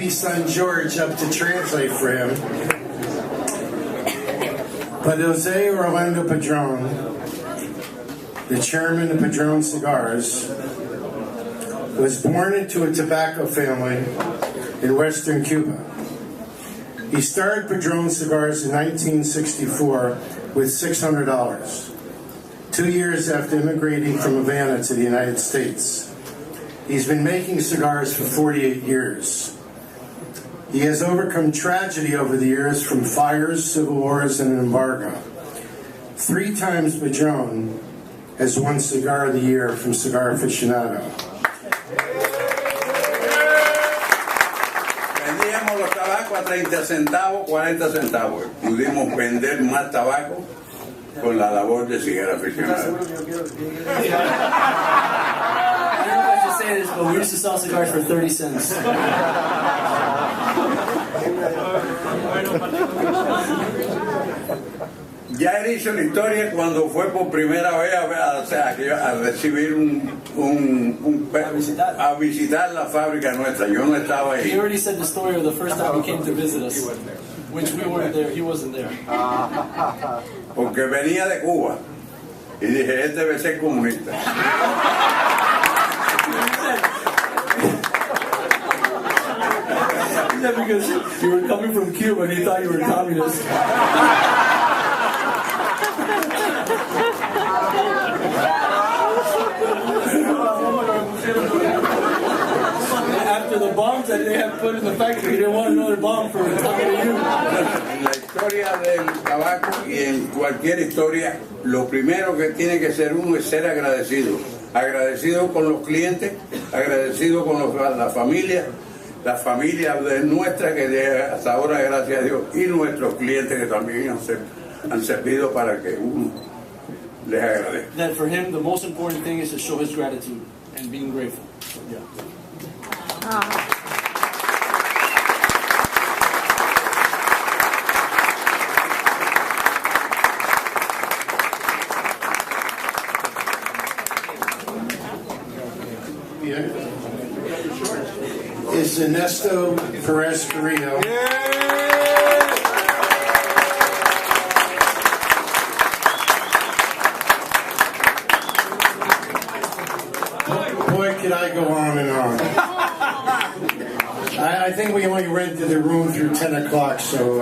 son George up to translate for him. But Jose Orlando Padron, the chairman of Padron Cigars, was born into a tobacco family in western Cuba. He started Padron Cigars in 1964 with $600, 2 years after immigrating from Havana to the United States. He's been making cigars for 48 years. He has overcome tragedy over the years from fires, civil wars, and an embargo. 3 times Padron has won Cigar of the Year from Cigar Aficionado. Vendíamos los tabacos a 30 centavos, 40 centavos. Pudimos vender más tabaco con la labor de Cigar Aficionado. Say this, but we used to sell cigars for 30 cents. Ya él hizo la historia cuando fue por primera vez a recibir a visitar la fábrica nuestra. Yo no estaba ahí. He already said the story of the first time he came to visit us, which we weren't there. He wasn't there. Porque venía de Cuba y dije, este debe ser comunista. Yeah, because you were coming from Cuba and he thought you were a communist. After the bombs that they had put in the factory, he didn't want another bomb for talking to you. En la historia del tabaco y en cualquier historia, lo primero que tiene que ser uno es ser agradecido. Agradecido con los clientes, agradecido con la familia de nuestra que hasta ahora, gracias a Dios, y nuestros clientes que también han servido para que uno les agradezca. That for him, the most important thing is to show his gratitude and being grateful. So, yeah. Is Ernesto Perez Carrillo. Boy, could I go on and on. I think we only rented the room through 10 o'clock, so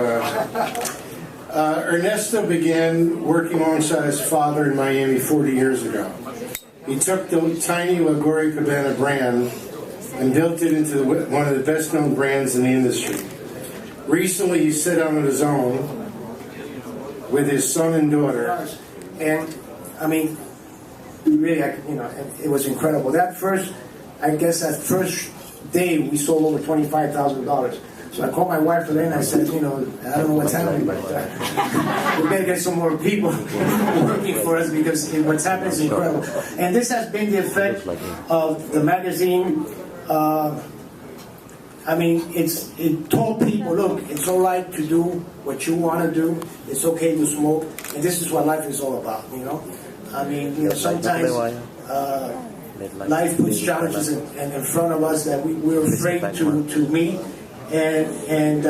Ernesto began working alongside his father in Miami 40 years ago. He took the tiny La Gloria Cabana brand and built it into one of the best-known brands in the industry. Recently, he set out on his own with his son and daughter. And, I mean, really, it was incredible. That first day, we sold over $25,000. So I called my wife Elena and I said, I don't know what's happening, but we better get some more people working for us because what's happening is incredible. And this has been the effect of the magazine. It told people, look, it's all right to do what you want to do. It's okay to smoke. And this is what life is all about, sometimes life puts challenges in front of us that we're afraid to meet. And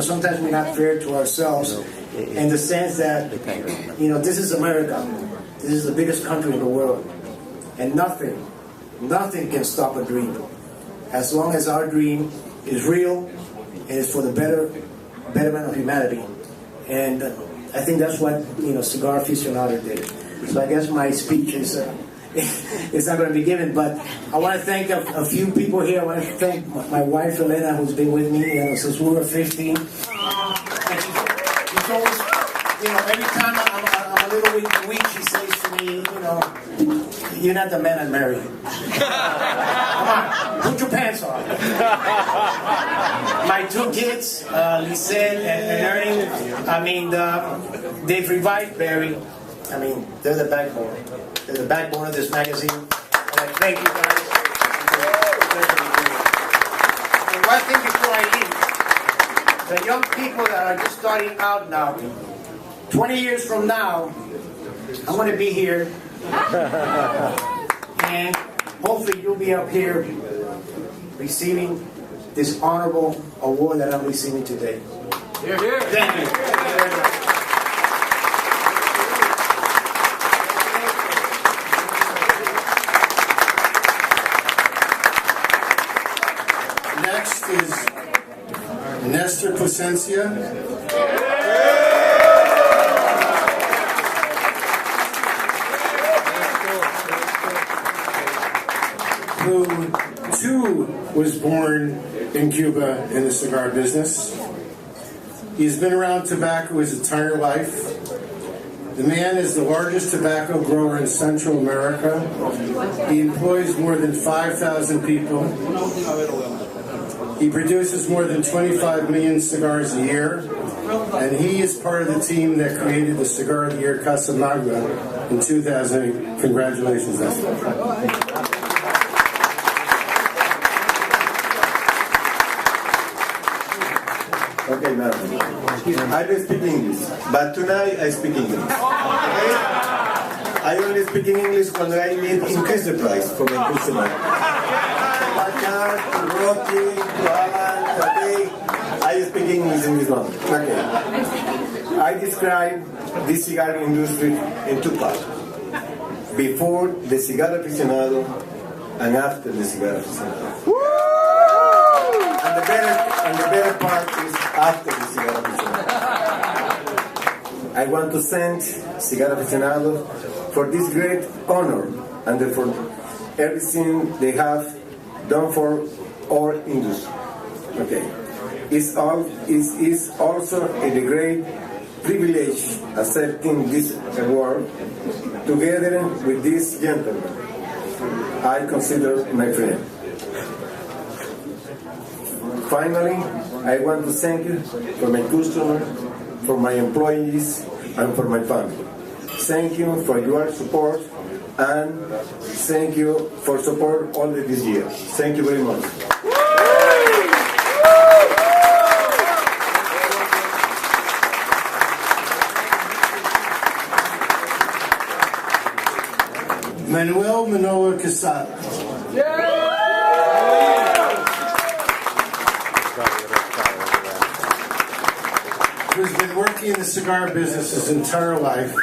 sometimes we're not fair to ourselves in the sense that, this is America. This is the biggest country in the world. And nothing can stop a dream. As long as our dream is real and is for the betterment of humanity. And I think that's what, Cigar Aficionado did. So I guess my speech is it's not going to be given, but I want to thank a few people here. I want to thank my wife, Elena, who's been with me since we were 15. And she's always, every time I'm a little weak, she says to me, you're not the man I married. Come on, put your pants on. My 2 kids, Lisette and Ernie, they've revived Barry. They're the backbone. They're the backbone of this magazine. And I thank you guys. And one thing before I leave, the young people that are just starting out now, 20 years from now, I'm going to be here. And hopefully you'll be up here receiving this honorable award that I'm receiving today. Here, here. Thank you. Thank you very much. Next is Nestor Plasencia. Who too was born in Cuba in the cigar business. He's been around tobacco his entire life. The man is the largest tobacco grower in Central America. He employs more than 5,000 people. He produces more than 25 million cigars a year, and he is part of the team that created the Cigar of the Year Casa Magna in 2008. Congratulations, Nestor. Okay, now I don't speak English, but tonight I speak English. Okay? I only speak English when I need to increase the price for my customer. Bacard, Rocky, Alan, okay? I speak English in this moment. Okay. I describe this cigar industry in two parts. Before the Cigar Aficionado and after the Cigar Aficionado. And the better part is after the Cigar Aficionado. I want to thank Cigar Aficionado for this great honor and for everything they have done for our industry. Okay. It's also a great privilege accepting this award together with this gentleman I consider my friend. Finally, I want to thank you for my customers, for my employees, and for my family. Thank you for your support, and thank you for support all this year. Thank you very much. Manuel Manoa Quesada. Who's been working in the cigar business his entire life,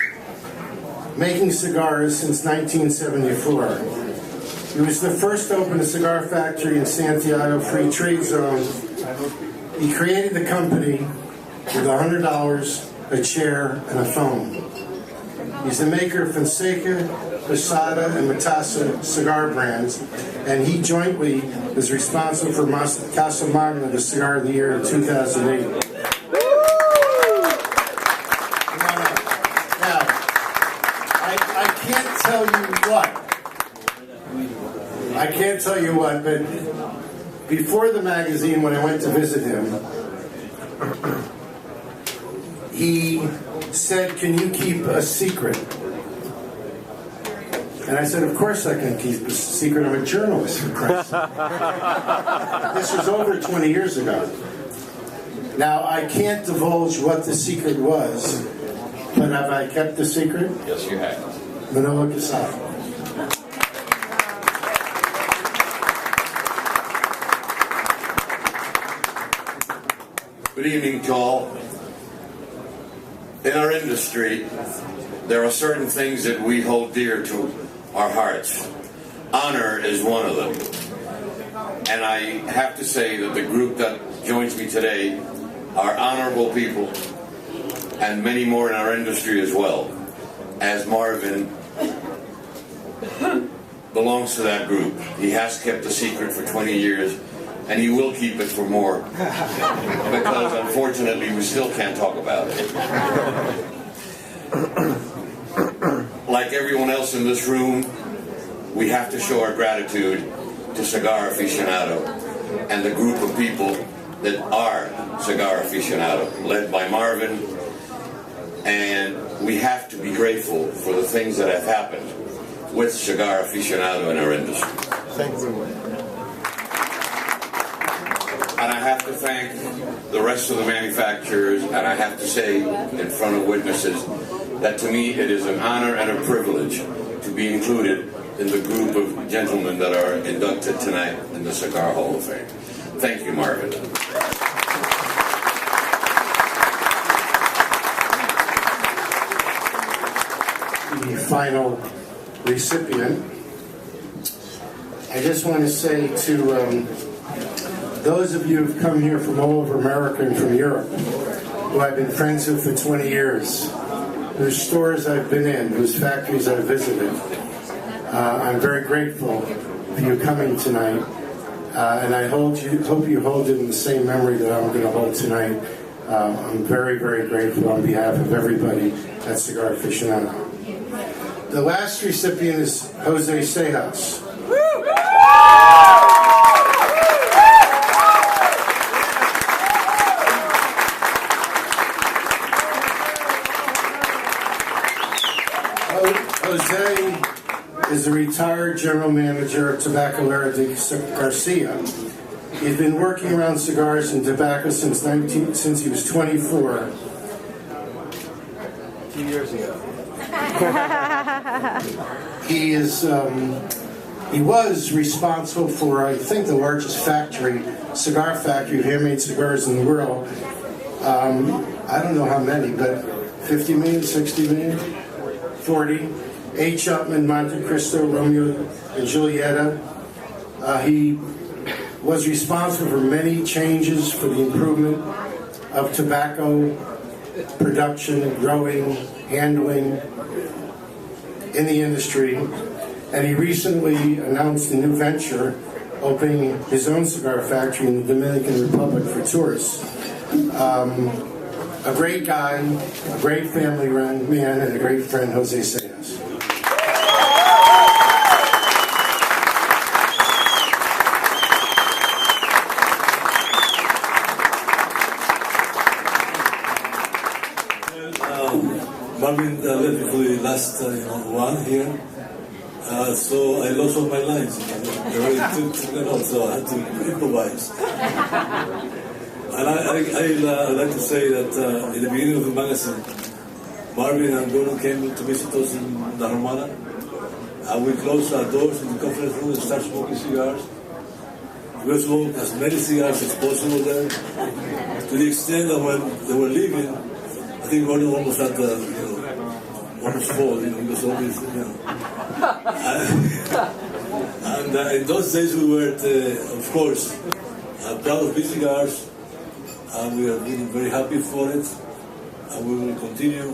making cigars since 1974. He was the first to open a cigar factory in Santiago Free Trade Zone. He created the company with $100, a chair, and a phone. He's the maker of Fonseca, Posada, and Matassa cigar brands, and he jointly is responsible for Casa Magna, the Cigar of the Year in 2008. I can't tell you what, but before the magazine, when I went to visit him, he said, "Can you keep a secret?" And I said, "Of course I can keep a secret. I'm a journalist, for Christ's sake." This was over 20 years ago. Now, I can't divulge what the secret was, but have I kept the secret? Yes, you have. Manoa Quesada. Good evening to all. In our industry, there are certain things that we hold dear to our hearts. Honor is one of them. And I have to say that the group that joins me today are honorable people, and many more in our industry as well, as Marvin belongs to that group. He has kept the secret for 20 years, and he will keep it for more, because unfortunately we still can't talk about it. Like everyone else in this room, we have to show our gratitude to Cigar Aficionado and the group of people that are Cigar Aficionado, led by Marvin, and we have to be grateful for the things that have happened with Cigar Aficionado in our industry. Thank you very much. And I have to thank the rest of the manufacturers, and I have to say in front of witnesses that to me it is an honor and a privilege to be included in the group of gentlemen that are inducted tonight in the Cigar Hall of Fame. Thank you, Marvin. The final recipient, I just want to say to those of you who've come here from all over America and from Europe, who I've been friends with for 20 years, whose stores I've been in, whose factories I've visited, I'm very grateful for you coming tonight, and I hope you hold it in the same memory that I'm going to hold tonight. I'm very, very grateful on behalf of everybody at Cigar Aficionado. The last recipient is Jose Sejas. Jose is a retired general manager of Tabacalera de Garcia. He's been working around cigars and tobacco since he was 24. 2 years ago. He was responsible for, I think, the largest cigar factory of handmade cigars in the world. I don't know how many, but 50 million, 60 million, 40. H. Upman, Monte Cristo, Romeo and Julieta. He was responsible for many changes for the improvement of tobacco production, growing, handling in the industry. And he recently announced a new venture, opening his own cigar factory in the Dominican Republic for tourists. A great guy, a great family man, and a great friend, Jose Sejas. Marvin left me for the last one here, so I lost all my lines. So I had to improvise. And I'd like to say that in the beginning of the magazine, Marvin and Gordon came to visit us in La Romana, and we closed our doors in the conference room and started smoking cigars. We smoked as many cigars as possible there, to the extent that when they were leaving, I think Gordon almost had almost fall, because always, and in those days we were, of course, proud of these cigars, and we are really very happy for it, and we will continue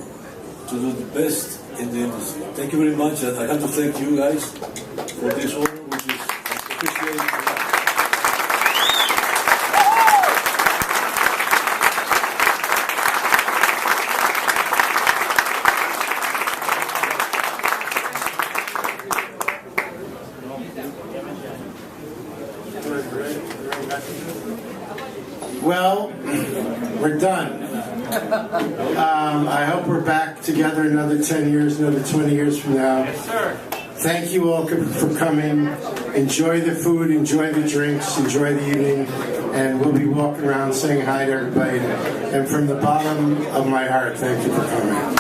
to do the best in the industry. Thank you very much, and I have to thank you guys for this honor, which is appreciated. Well, we're done. I hope we're back together another 10 years, another 20 years from now. Yes, sir. Thank you all for coming. Enjoy the food, enjoy the drinks, enjoy the evening, and we'll be walking around saying hi to everybody. And from the bottom of my heart, thank you for coming.